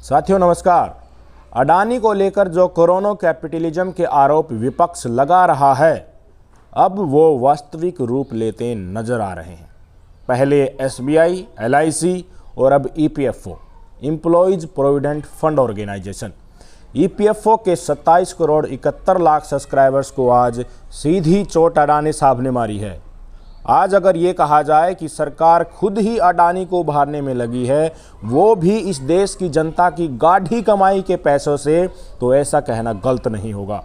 साथियों नमस्कार। अडानी को लेकर जो कोरोना कैपिटलिज्म के आरोप विपक्ष लगा रहा है, अब वो वास्तविक रूप लेते नजर आ रहे हैं। पहले एसबीआई, एलआईसी और अब EPFO, employees provident fund organisation. EPFO के 27 करोड़ 71 लाख सब्सक्राइबर्स को आज सीधी चोट अडानी साहब ने मारी है। आज अगर ये कहा जाए कि सरकार खुद ही अडानी को उभारने में लगी है, वो भी इस देश की जनता की गाढ़ी कमाई के पैसों से, तो ऐसा कहना गलत नहीं होगा।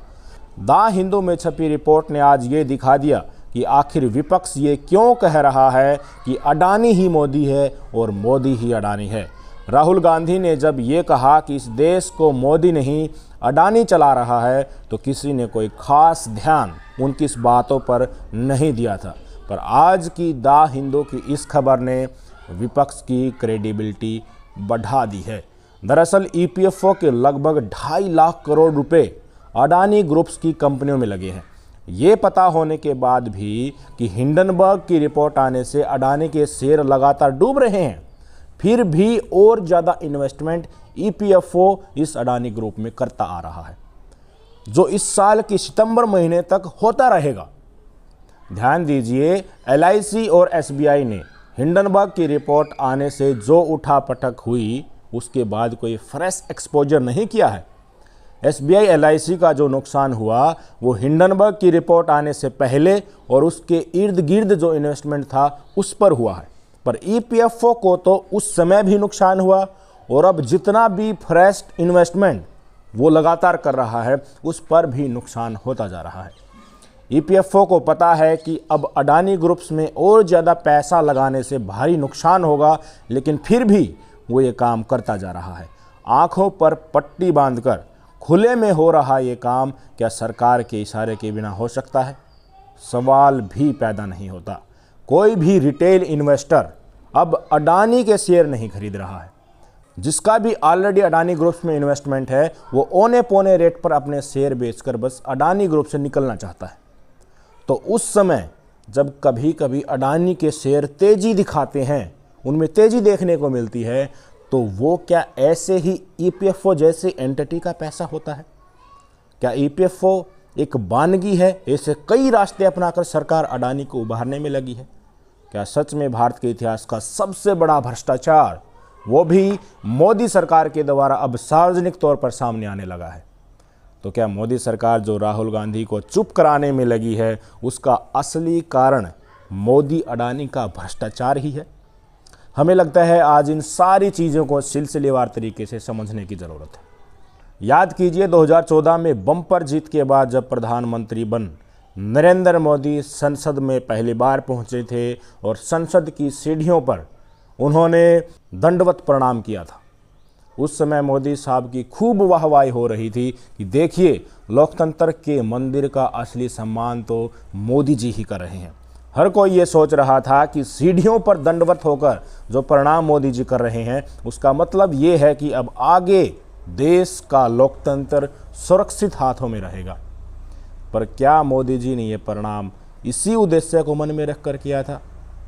द हिंदू में छपी रिपोर्ट ने आज ये दिखा दिया कि आखिर विपक्ष ये क्यों कह रहा है कि अडानी ही मोदी है और मोदी ही अडानी है। राहुल गांधी ने जब ये कहा कि इस देश को मोदी नहीं अडानी चला रहा है, तो किसी ने कोई खास ध्यान उनकी इस बातों पर नहीं दिया था। पर आज की द हिंदू की इस खबर ने विपक्ष की क्रेडिबिलिटी बढ़ा दी है। दरअसल ईपीएफओ के लगभग 2.5 लाख करोड़ रुपए अडानी ग्रुप्स की कंपनियों में लगे हैं। ये पता होने के बाद भी कि हिंडनबर्ग की रिपोर्ट आने से अडानी के शेयर लगातार डूब रहे हैं, फिर भी और ज़्यादा इन्वेस्टमेंट ईपीएफओ इस अडानी ग्रुप में करता आ रहा है, जो इस साल के सितंबर महीने तक होता रहेगा। ध्यान दीजिए, एलआईसी और एसबीआई ने हिंडनबर्ग की रिपोर्ट आने से जो उठापटक हुई, उसके बाद कोई फ्रेश एक्सपोजर नहीं किया है। एसबीआई एलआईसी का जो नुकसान हुआ वो हिंडनबर्ग की रिपोर्ट आने से पहले और उसके इर्द गिर्द जो इन्वेस्टमेंट था उस पर हुआ है। पर ईपीएफओ को तो उस समय भी नुकसान हुआ और अब जितना भी फ्रेश इन्वेस्टमेंट वो लगातार कर रहा है उस पर भी नुकसान होता जा रहा है। ईपीएफओ को पता है कि अब अडानी ग्रुप्स में और ज़्यादा पैसा लगाने से भारी नुकसान होगा, लेकिन फिर भी वो ये काम करता जा रहा है। आंखों पर पट्टी बांधकर खुले में हो रहा ये काम क्या सरकार के इशारे के बिना हो सकता है? सवाल भी पैदा नहीं होता। कोई भी रिटेल इन्वेस्टर अब अडानी के शेयर नहीं खरीद रहा है। जिसका भी ऑलरेडी अडानी ग्रुप्स में इन्वेस्टमेंट है, वो औने पौने रेट पर अपने शेयर बेचकर बस अडानी ग्रुप से निकलना चाहता है। तो उस समय जब कभी कभी अडानी के शेयर तेजी दिखाते हैं, उनमें तेजी देखने को मिलती है, तो वो क्या ऐसे ही ईपीएफओ जैसे एंटिटी का पैसा होता है? क्या ईपीएफओ एक बानगी है? ऐसे कई रास्ते अपनाकर सरकार अडानी को उभारने में लगी है। क्या सच में भारत के इतिहास का सबसे बड़ा भ्रष्टाचार वो भी मोदी सरकार के द्वारा अब सार्वजनिक तौर पर सामने आने लगा है? तो क्या मोदी सरकार जो राहुल गांधी को चुप कराने में लगी है, उसका असली कारण मोदी अडानी का भ्रष्टाचार ही है? हमें लगता है आज इन सारी चीज़ों को सिलसिलेवार तरीके से समझने की ज़रूरत है। याद कीजिए 2014 में बम्पर जीत के बाद जब प्रधानमंत्री बन नरेंद्र मोदी संसद में पहली बार पहुंचे थे और संसद की सीढ़ियों पर उन्होंने दंडवत प्रणाम किया था। उस समय मोदी साहब की खूब वाहवाही हो रही थी कि देखिए, लोकतंत्र के मंदिर का असली सम्मान तो मोदी जी ही कर रहे हैं। हर कोई ये सोच रहा था कि सीढ़ियों पर दंडवत होकर जो प्रणाम मोदी जी कर रहे हैं, उसका मतलब ये है कि अब आगे देश का लोकतंत्र सुरक्षित हाथों में रहेगा। पर क्या मोदी जी ने ये प्रणाम इसी उद्देश्य को मन में रखकर किया था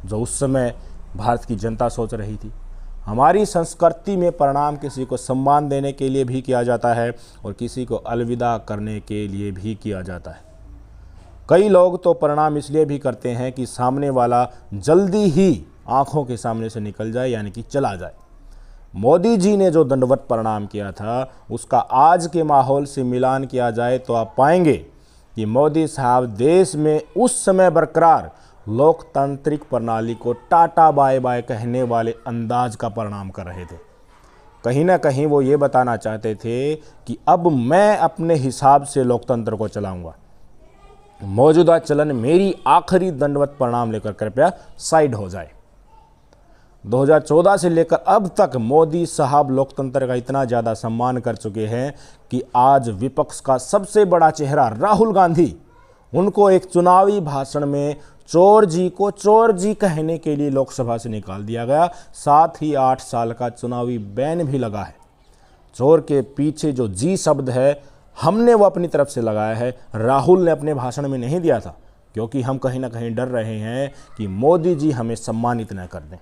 जो उस समय भारत की जनता सोच रही थी? हमारी संस्कृति में प्रणाम किसी को सम्मान देने के लिए भी किया जाता है और किसी को अलविदा करने के लिए भी किया जाता है। कई लोग तो प्रणाम इसलिए भी करते हैं कि सामने वाला जल्दी ही आंखों के सामने से निकल जाए, यानी कि चला जाए। मोदी जी ने जो दंडवत प्रणाम किया था, उसका आज के माहौल से मिलान किया जाए तो आप पाएंगे कि मोदी साहब देश में उस समय बरकरार लोकतांत्रिक प्रणाली को टाटा बाय बाय कहने वाले अंदाज का प्रणाम कर रहे थे। कहीं ना कहीं वो ये बताना चाहते थे कि अब मैं अपने हिसाब से लोकतंत्र को चलाऊंगा। मौजूदा चलन मेरी आखिरी दंडवत प्रणाम लेकर कृपया साइड हो जाए। 2014 से लेकर अब तक मोदी साहब लोकतंत्र का इतना ज़्यादा सम्मान कर चुके हैं कि आज विपक्ष का सबसे बड़ा चेहरा राहुल गांधी, उनको एक चुनावी भाषण में चोर जी को चोर जी कहने के लिए लोकसभा से निकाल दिया गया। साथ ही 8 साल का चुनावी बैन भी लगा है। चोर के पीछे जो जी शब्द है, हमने वो अपनी तरफ से लगाया है। राहुल ने अपने भाषण में नहीं दिया था, क्योंकि हम कहीं ना कहीं डर रहे हैं कि मोदी जी हमें सम्मानित न कर दें।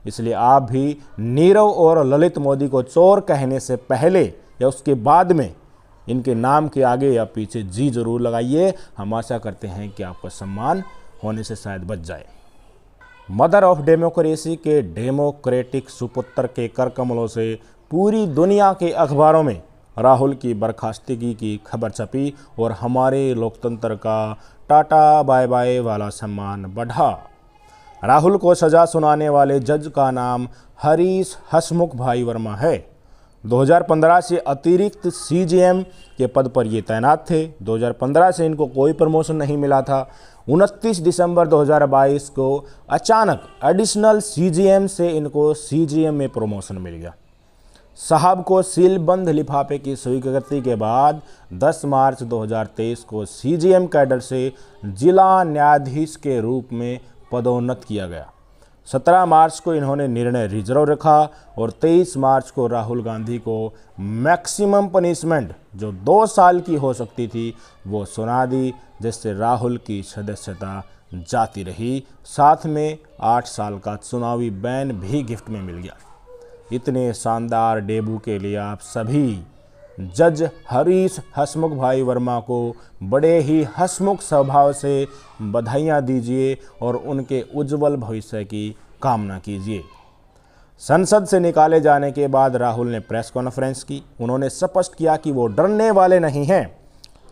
इसलिए आप भी नीरव और ललित मोदी को चोर कहने से पहले या उसके बाद में इनके नाम के आगे या पीछे जी जरूर लगाइए। हम आशा करते हैं कि आपका सम्मान होने से शायद बच जाए। मदर ऑफ डेमोक्रेसी के डेमोक्रेटिक सुपुत्र के कर कमलों से पूरी दुनिया के अखबारों में राहुल की बर्खास्तगी की खबर छपी और हमारे लोकतंत्र का टाटा बाय बाय वाला सम्मान बढ़ा। राहुल को सजा सुनाने वाले जज का नाम हरीश हसमुख भाई वर्मा है। 2015 से अतिरिक्त सीजीएम के पद पर ये तैनात थे। 2015 से इनको कोई प्रमोशन नहीं मिला था। 29 दिसंबर 2022 को अचानक एडिशनल सीजीएम से इनको सीजीएम में प्रमोशन मिल गया। साहब को सीलबंद लिफाफे की स्वीकृति के बाद 10 मार्च 2023 को सीजीएम कैडर से जिला न्यायाधीश के रूप में पदोन्नत किया गया। 17 मार्च को इन्होंने निर्णय रिजर्व रखा और 23 मार्च को राहुल गांधी को मैक्सिमम पनिशमेंट जो 2 साल की हो सकती थी वो सुना दी, जिससे राहुल की सदस्यता जाती रही। साथ में 8 साल का चुनावी बैन भी गिफ्ट में मिल गया। इतने शानदार डेब्यू के लिए आप सभी जज हरीश हसमुख भाई वर्मा को बड़े ही हसमुख स्वभाव से बधाइयाँ दीजिए और उनके उज्जवल भविष्य की कामना कीजिए। संसद से निकाले जाने के बाद राहुल ने प्रेस कॉन्फ्रेंस की। उन्होंने स्पष्ट किया कि वो डरने वाले नहीं हैं,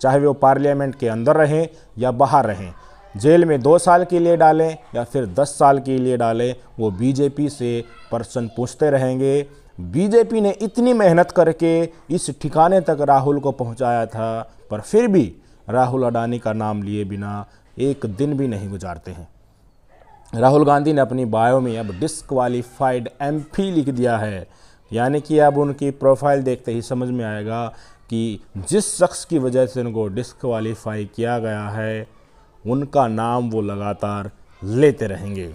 चाहे वो पार्लियामेंट के अंदर रहें या बाहर रहें, जेल में 2 साल के लिए डालें या फिर 10 साल के लिए डालें, वो बीजेपी से प्रश्न पूछते रहेंगे। बीजेपी ने इतनी मेहनत करके इस ठिकाने तक राहुल को पहुंचाया था, पर फिर भी राहुल अडानी का नाम लिए बिना एक दिन भी नहीं गुजारते हैं। राहुल गांधी ने अपनी बायो में अब डिस्क्वालीफाइड एमपी लिख दिया है, यानी कि अब उनकी प्रोफाइल देखते ही समझ में आएगा कि जिस शख्स की वजह से उनको डिस्क्वालीफाई किया गया है उनका नाम वो लगातार लेते रहेंगे।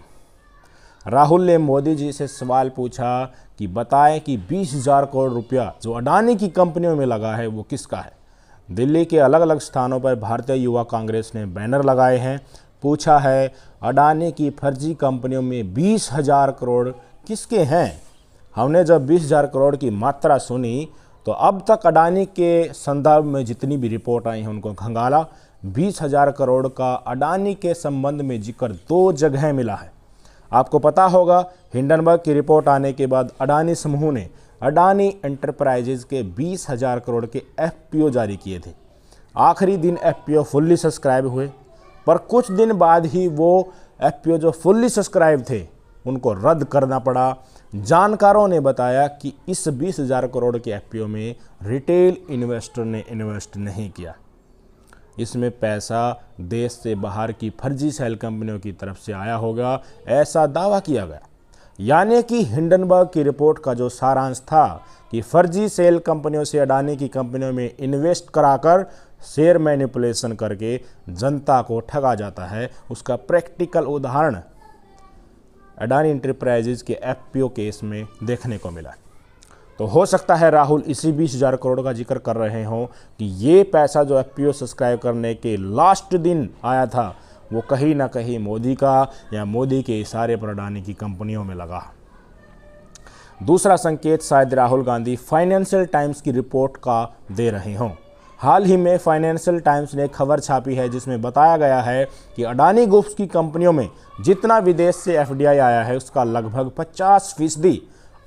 राहुल ने मोदी जी से सवाल पूछा कि बताएं कि 20,000 करोड़ रुपया जो अडानी की कंपनियों में लगा है वो किसका है। दिल्ली के अलग अलग स्थानों पर भारतीय युवा कांग्रेस ने बैनर लगाए हैं। पूछा है अडानी की फर्जी कंपनियों में 20,000 करोड़ किसके हैं। हमने जब 20,000 करोड़ की मात्रा सुनी तो अब तक अडानी के संदर्भ में जितनी भी रिपोर्ट आई हैं उनको खंगाला। 20,000 करोड़ का अडानी के संबंध में जिक्र 2 जगह मिला है। आपको पता होगा हिंडनबर्ग की रिपोर्ट आने के बाद अडानी समूह ने अडानी एंटरप्राइजेज के 20,000 करोड़ के एफपीओ जारी किए थे। आखिरी दिन एफपीओ फुल्ली सब्सक्राइब हुए, पर कुछ दिन बाद ही वो एफपीओ जो फुल्ली सब्सक्राइब थे उनको रद्द करना पड़ा। जानकारों ने बताया कि इस 20,000 करोड़ के एफपीओ में रिटेल इन्वेस्टर ने इन्वेस्ट नहीं किया। इसमें पैसा देश से बाहर की फर्जी सेल कंपनियों की तरफ से आया होगा, ऐसा दावा किया गया। यानी कि हिंडनबर्ग की रिपोर्ट का जो सारांश था कि फर्जी सेल कंपनियों से अडानी की कंपनियों में इन्वेस्ट कराकर शेयर मैनिपुलेशन करके जनता को ठगा जाता है, उसका प्रैक्टिकल उदाहरण अडानी एंटरप्राइजेज के एफपीओ केस में देखने को मिला। तो हो सकता है राहुल इसी 20,000 करोड़ का जिक्र कर रहे हों कि ये पैसा जो एफपीओ सब्सक्राइब करने के लास्ट दिन आया था वो कहीं ना कहीं मोदी का या मोदी के इशारे पर अडानी की कंपनियों में लगा। दूसरा संकेत शायद राहुल गांधी फाइनेंशियल टाइम्स की रिपोर्ट का दे रहे हों। हाल ही में फाइनेंशियल टाइम्स ने खबर छापी है जिसमें बताया गया है कि अडानी ग्रुप्स की कंपनियों में जितना विदेश से एफडीआई आया है उसका लगभग 50%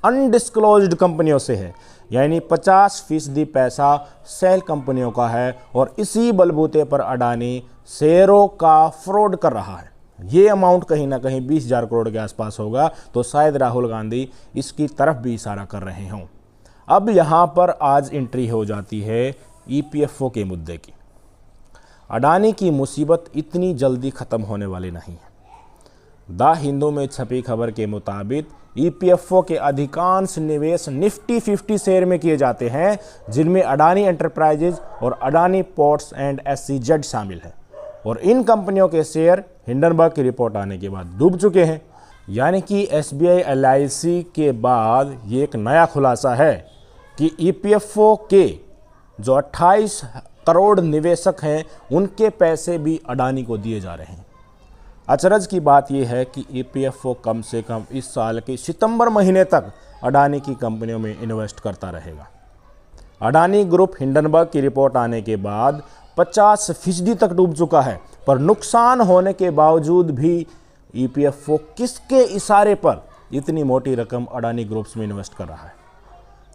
अनडिस्क्लोज्ड कंपनियों से है, यानी 50% पैसा सेल कंपनियों का है और इसी बलबूते पर अडानी शेयरों का फ्रॉड कर रहा है। ये अमाउंट कहीं ना कहीं 20,000 करोड़ के आसपास होगा, तो शायद राहुल गांधी इसकी तरफ भी इशारा कर रहे हों। अब यहाँ पर आज एंट्री हो जाती है ईपीएफओ के मुद्दे की। अडानी की मुसीबत इतनी जल्दी ख़त्म होने वाली नहीं है। द हिंदू में छपी खबर के मुताबिक ईपीएफओ के अधिकांश निवेश निफ्टी 50 शेयर में किए जाते हैं, जिनमें अडानी एंटरप्राइजेज और अडानी पोर्ट्स एंड एसईजेड शामिल है, और इन कंपनियों के शेयर हिंडनबर्ग की रिपोर्ट आने के बाद डूब चुके हैं। यानी कि एसबीआई एलआईसी के बाद ये एक नया खुलासा है कि ईपीएफओ के जो 28 करोड़ निवेशक हैं उनके पैसे भी अडानी को दिए जा रहे हैं। अचरज की बात यह है कि ईपीएफओ कम से कम इस साल के सितंबर महीने तक अडानी की कंपनियों में इन्वेस्ट करता रहेगा। अडानी ग्रुप हिंडनबर्ग की रिपोर्ट आने के बाद 50% तक डूब चुका है, पर नुकसान होने के बावजूद भी ईपीएफओ किसके इशारे पर इतनी मोटी रकम अडानी ग्रुप्स में इन्वेस्ट कर रहा है।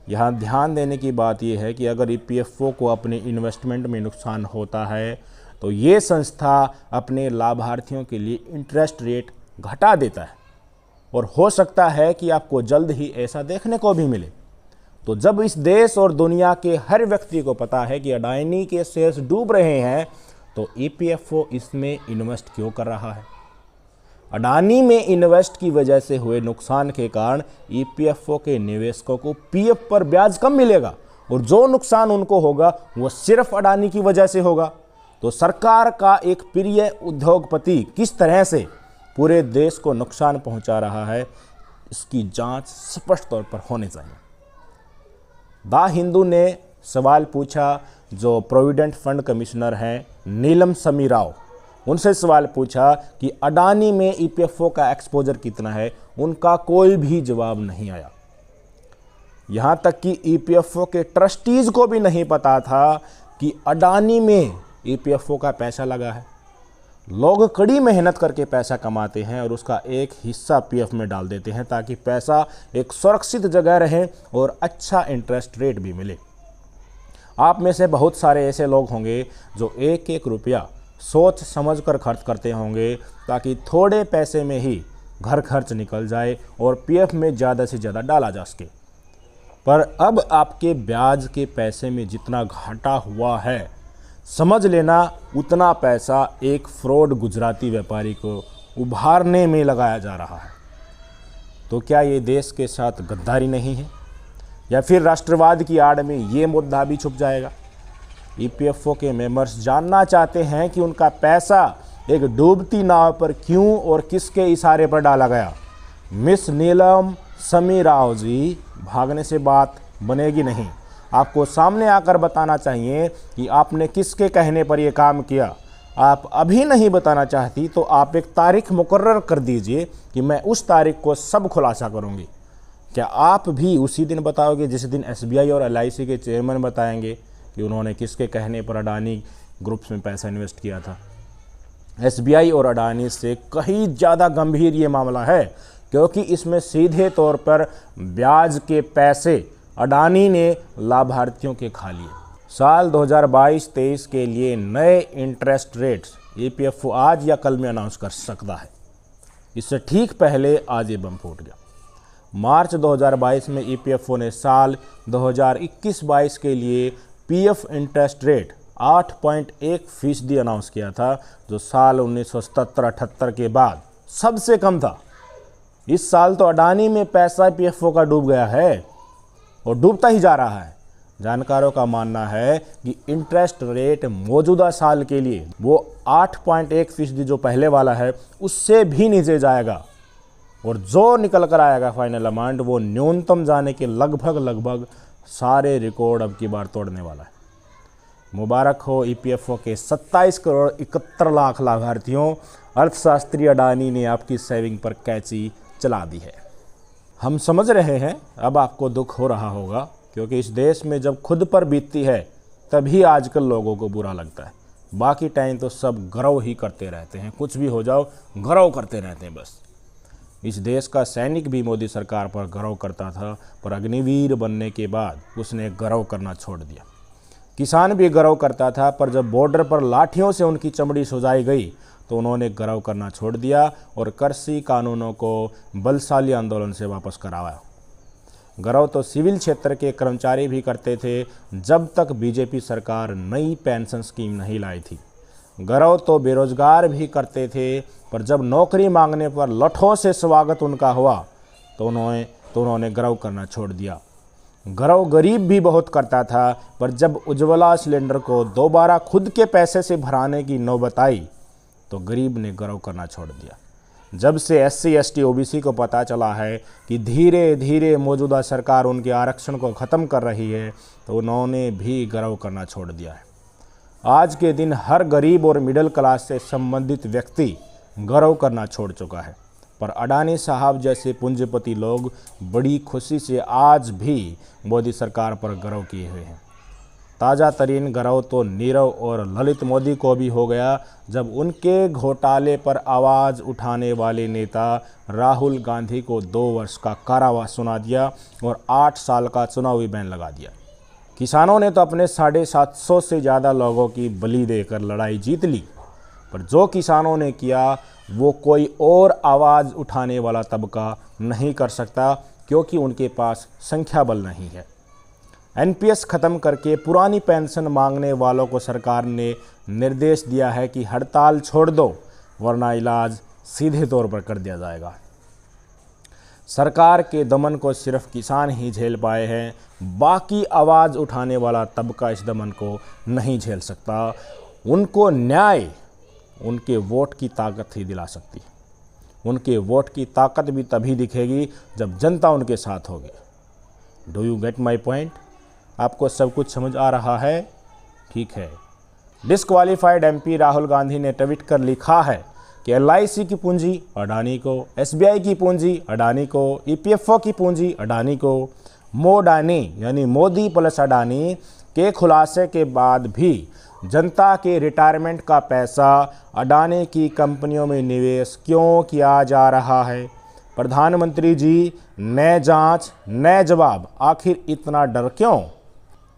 यहाँ ध्यान देने की बात यह है कि अगर ईपीएफओ को अपने इन्वेस्टमेंट में नुकसान होता है तो ये संस्था अपने लाभार्थियों के लिए इंटरेस्ट रेट घटा देता है, और हो सकता है कि आपको जल्द ही ऐसा देखने को भी मिले। तो जब इस देश और दुनिया के हर व्यक्ति को पता है कि अडानी के शेयर्स डूब रहे हैं, तो ईपीएफओ इसमें इन्वेस्ट क्यों कर रहा है? अडानी में इन्वेस्ट की वजह से हुए नुकसान के कारण ईपीएफओ के निवेशकों को पीएफ पर ब्याज कम मिलेगा, और जो नुकसान उनको होगा वो सिर्फ अडानी की वजह से होगा। तो सरकार का एक प्रिय उद्योगपति किस तरह से पूरे देश को नुकसान पहुंचा रहा है, इसकी जांच स्पष्ट तौर पर होनी चाहिए। द हिंदू ने सवाल पूछा, जो प्रोविडेंट फंड कमिश्नर हैं नीलम समी राव, उनसे सवाल पूछा कि अडानी में ईपीएफओ का एक्सपोजर कितना है। उनका कोई भी जवाब नहीं आया। यहाँ तक कि ईपीएफओ के ट्रस्टीज को भी नहीं पता था कि अडानी में ईपीएफओ का पैसा लगा है। लोग कड़ी मेहनत करके पैसा कमाते हैं और उसका एक हिस्सा पीएफ में डाल देते हैं ताकि पैसा एक सुरक्षित जगह रहे और अच्छा इंटरेस्ट रेट भी मिले। आप में से बहुत सारे ऐसे लोग होंगे जो एक एक रुपया सोच समझ कर खर्च करते होंगे ताकि थोड़े पैसे में ही घर खर्च निकल जाए और पीएफ में ज़्यादा से ज़्यादा डाला जा सके। पर अब आपके ब्याज के पैसे में जितना घाटा हुआ है, समझ लेना उतना पैसा एक फ्रॉड गुजराती व्यापारी को उभारने में लगाया जा रहा है। तो क्या ये देश के साथ गद्दारी नहीं है, या फिर राष्ट्रवाद की आड़ में ये मुद्दा भी छुप जाएगा? ईपीएफओ के मेंबर्स जानना चाहते हैं कि उनका पैसा एक डूबती नाव पर क्यों और किसके इशारे पर डाला गया। मिस नीलम समी राव जी, भागने से बात बनेगी नहीं। आपको सामने आकर बताना चाहिए कि आपने किसके कहने पर यह काम किया। आप अभी नहीं बताना चाहती तो आप एक तारीख मुकर्रर कर दीजिए कि मैं उस तारीख को सब खुलासा करूंगी। क्या आप भी उसी दिन बताओगे जिस दिन एसबीआई और एलआईसी के चेयरमैन बताएंगे कि उन्होंने किसके कहने पर अडानी ग्रुप्स में पैसा इन्वेस्ट किया था? एसबीआई और अडानी से कहीं ज़्यादा गंभीर ये मामला है, क्योंकि इसमें सीधे तौर पर ब्याज के पैसे अडानी ने लाभार्थियों के खा लिए। साल 2022-23 के लिए नए इंटरेस्ट रेट्स ईपीएफओ आज या कल में अनाउंस कर सकता है। इससे ठीक पहले आज ये बम फूट गया। मार्च 2022 में ईपीएफओ ने साल 2021-22 के लिए पीएफ इंटरेस्ट रेट 8.1% अनाउंस किया था, जो साल 1977-78 के बाद सबसे कम था। इस साल तो अडानी में पैसा पीएफओ का डूब गया है और डूबता ही जा रहा है। जानकारों का मानना है कि इंटरेस्ट रेट मौजूदा साल के लिए वो 8.1% जो पहले वाला है उससे भी नीचे जाएगा, और जो निकल कर आएगा फाइनल अमाउंट वो न्यूनतम जाने के लगभग सारे रिकॉर्ड अब की बार तोड़ने वाला है। मुबारक हो ईपीएफओ के 27 करोड़ 71 लाख लाभार्थियों। अर्थशास्त्री अडानी ने आपकी सेविंग पर कैची चला दी है। हम समझ रहे हैं अब आपको दुख हो रहा होगा, क्योंकि इस देश में जब खुद पर बीतती है तभी आजकल लोगों को बुरा लगता है। बाकी टाइम तो सब गौरव ही करते रहते हैं, कुछ भी हो जाओ गौरव करते रहते हैं बस। इस देश का सैनिक भी मोदी सरकार पर गौरव करता था, पर अग्निवीर बनने के बाद उसने गौरव करना छोड़ दिया। किसान भी गौरव करता था, पर जब बॉर्डर पर लाठियों से उनकी चमड़ी सुजाई गई तो उन्होंने गौरव करना छोड़ दिया और कृषि कानूनों को बलशाली आंदोलन से वापस कराया। गौरव तो सिविल क्षेत्र के कर्मचारी भी करते थे जब तक बीजेपी सरकार नई पेंशन स्कीम नहीं लाई थी। गौरव तो बेरोजगार भी करते थे, पर जब नौकरी मांगने पर लठों से स्वागत उनका हुआ तो उन्होंने गौरव करना छोड़ दिया। गौरव गरीब भी बहुत करता था, पर जब उज्ज्वला सिलेंडर को दोबारा खुद के पैसे से भराने की नौबत आई तो गरीब ने गौरव करना छोड़ दिया। जब से एससी एसटी ओबीसी को पता चला है कि धीरे धीरे मौजूदा सरकार उनके आरक्षण को ख़त्म कर रही है, तो उन्होंने भी गौरव करना छोड़ दिया है। आज के दिन हर गरीब और मिडिल क्लास से संबंधित व्यक्ति गर्व करना छोड़ चुका है। पर अडानी साहब जैसे पूंजीपति लोग बड़ी खुशी से आज भी मोदी सरकार पर गर्व किए हुए हैं। ताज़ा तरीन गर्व तो नीरव और ललित मोदी को भी हो गया जब उनके घोटाले पर आवाज़ उठाने वाले नेता राहुल गांधी को 2 वर्ष का कारावास सुना दिया और 8 साल का चुनावी बैन लगा दिया। किसानों ने तो अपने 750 से ज़्यादा लोगों की बलि देकर लड़ाई जीत ली, पर जो किसानों ने किया वो कोई और आवाज़ उठाने वाला तबका नहीं कर सकता, क्योंकि उनके पास संख्या बल नहीं है। एनपीएस खत्म करके पुरानी पेंशन मांगने वालों को सरकार ने निर्देश दिया है कि हड़ताल छोड़ दो, वरना इलाज सीधे तौर पर कर दिया जाएगा। सरकार के दमन को सिर्फ किसान ही झेल पाए हैं, बाकी आवाज़ उठाने वाला तबका इस दमन को नहीं झेल सकता। उनको न्याय उनके वोट की ताकत ही दिला सकती है। उनके वोट की ताकत भी तभी दिखेगी जब जनता उनके साथ होगी। Do you get my point? आपको सब कुछ समझ आ रहा है? ठीक है। डिस्क्वालीफाइड एमपी राहुल गांधी ने ट्वीट कर लिखा है कि एलआईसी की पूंजी अडानी को, एसबीआई की पूंजी अडानी को, ईपीएफओ की पूंजी अडानी को। मोडानी यानी मोदी प्लस अडानी के खुलासे के बाद भी जनता के रिटायरमेंट का पैसा अडानी की कंपनियों में निवेश क्यों किया जा रहा है? प्रधानमंत्री जी, नए जांच नए जवाब, आखिर इतना डर क्यों?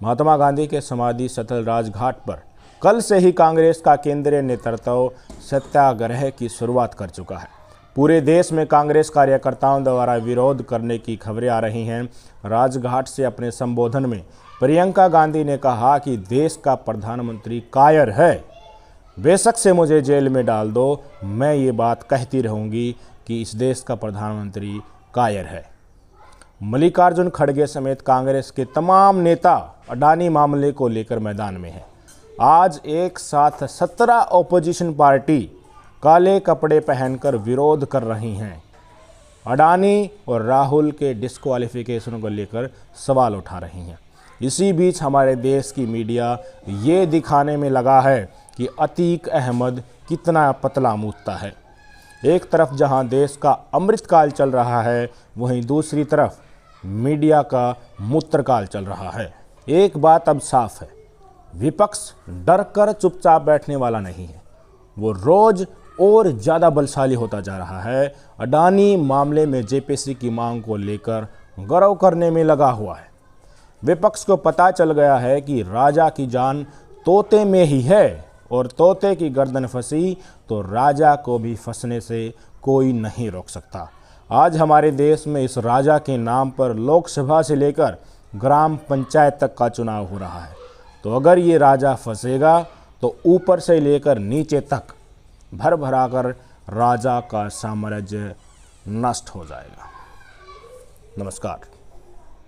महात्मा गांधी के समाधि स्थल राजघाट पर कल से ही कांग्रेस का केंद्रीय नेतृत्व सत्याग्रह की शुरुआत कर चुका है। पूरे देश में कांग्रेस कार्यकर्ताओं द्वारा विरोध करने की खबरें आ रही हैं। राजघाट से अपने संबोधन में प्रियंका गांधी ने कहा कि देश का प्रधानमंत्री कायर है। बेशक से मुझे जेल में डाल दो, मैं ये बात कहती रहूँगी कि इस देश का प्रधानमंत्री कायर है। मल्लिकार्जुन खड़गे समेत कांग्रेस के तमाम नेता अडानी मामले को लेकर मैदान में हैं। आज एक साथ 17 ओपोजिशन पार्टी काले कपड़े पहनकर विरोध कर रही हैं। अडानी और राहुल के डिस्क्वालिफिकेशन को लेकर सवाल उठा रही हैं। इसी बीच हमारे देश की मीडिया ये दिखाने में लगा है कि अतीक अहमद कितना पतला मूतता है। एक तरफ जहां देश का अमृतकाल चल रहा है, वहीं दूसरी तरफ मीडिया का मूत्रकाल चल रहा है। एक बात अब साफ है, विपक्ष डर कर चुपचाप बैठने वाला नहीं है। वो रोज और ज़्यादा बलशाली होता जा रहा है। अडानी मामले में जेपीसी की मांग को लेकर गौरव करने में लगा हुआ है। विपक्ष को पता चल गया है कि राजा की जान तोते में ही है, और तोते की गर्दन फंसी तो राजा को भी फंसने से कोई नहीं रोक सकता। आज हमारे देश में इस राजा के नाम पर लोकसभा से लेकर ग्राम पंचायत तक का चुनाव हो रहा है। तो अगर ये राजा फंसेगा तो ऊपर से लेकर नीचे तक भर भरा कर राजा का साम्राज्य नष्ट हो जाएगा। नमस्कार।